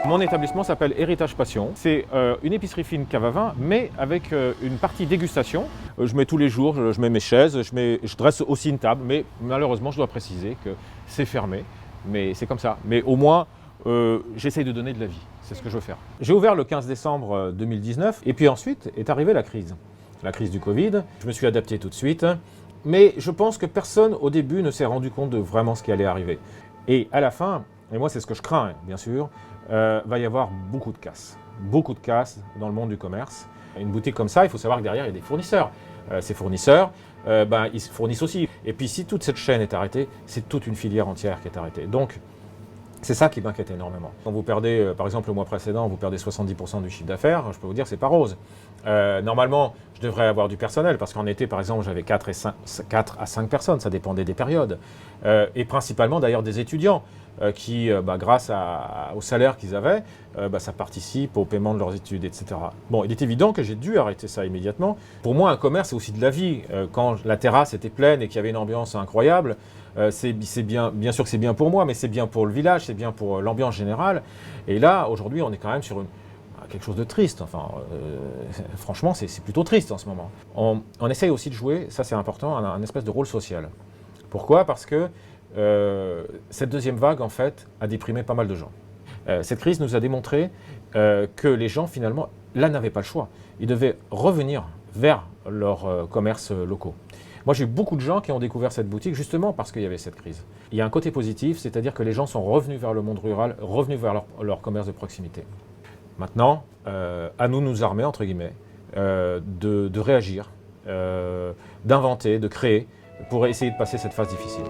Mon établissement s'appelle Héritage Passion. C'est une épicerie fine cave à vin, mais avec une partie dégustation. Je mets tous les jours, je mets mes chaises, je dresse aussi une table, mais malheureusement, je dois préciser que c'est fermé. Mais c'est comme ça. Mais au moins, j'essaye de donner de la vie. C'est ce que je veux faire. J'ai ouvert le 15 décembre 2019, et puis ensuite est arrivée la crise du Covid. Je me suis adapté tout de suite, mais je pense que personne au début ne s'est rendu compte de vraiment ce qui allait arriver. Et à la fin, et moi c'est ce que je crains, bien sûr, va y avoir beaucoup de casse dans le monde du commerce. Une boutique comme ça, il faut savoir que derrière il y a des fournisseurs. Ces fournisseurs, ils se fournissent aussi. Et puis si toute cette chaîne est arrêtée, c'est toute une filière entière qui est arrêtée. Donc c'est ça qui m'inquiète énormément. Quand vous perdez, par exemple le mois précédent, vous perdez 70% du chiffre d'affaires, je peux vous dire que c'est pas rose. Normalement, je devrais avoir du personnel, parce qu'en été, par exemple, j'avais 4 à 5 personnes, ça dépendait des périodes. Et principalement d'ailleurs des étudiants qui, grâce au salaire qu'ils avaient, ça participe au paiement de leurs études, etc. Bon, il est évident que j'ai dû arrêter ça immédiatement. Pour moi, un commerce, c'est aussi de la vie. Quand la terrasse était pleine et qu'il y avait une ambiance incroyable, c'est bien sûr que c'est bien pour moi, mais c'est bien pour le village, c'est bien pour l'ambiance générale. Et là, aujourd'hui, on est quand même sur quelque chose de triste. Enfin, franchement, c'est plutôt triste en ce moment. On essaye aussi de jouer, ça c'est important, un espèce de rôle social. Pourquoi ? Parce que cette deuxième vague, en fait, a déprimé pas mal de gens. Cette crise nous a démontré que les gens, finalement, là, n'avaient pas le choix. Ils devaient revenir vers leurs commerces locaux. Moi, j'ai eu beaucoup de gens qui ont découvert cette boutique justement parce qu'il y avait cette crise. Il y a un côté positif, c'est-à-dire que les gens sont revenus vers le monde rural, revenus vers leur commerce de proximité. Maintenant, à nous armer, entre guillemets, de réagir, d'inventer, de créer, pour essayer de passer cette phase difficile.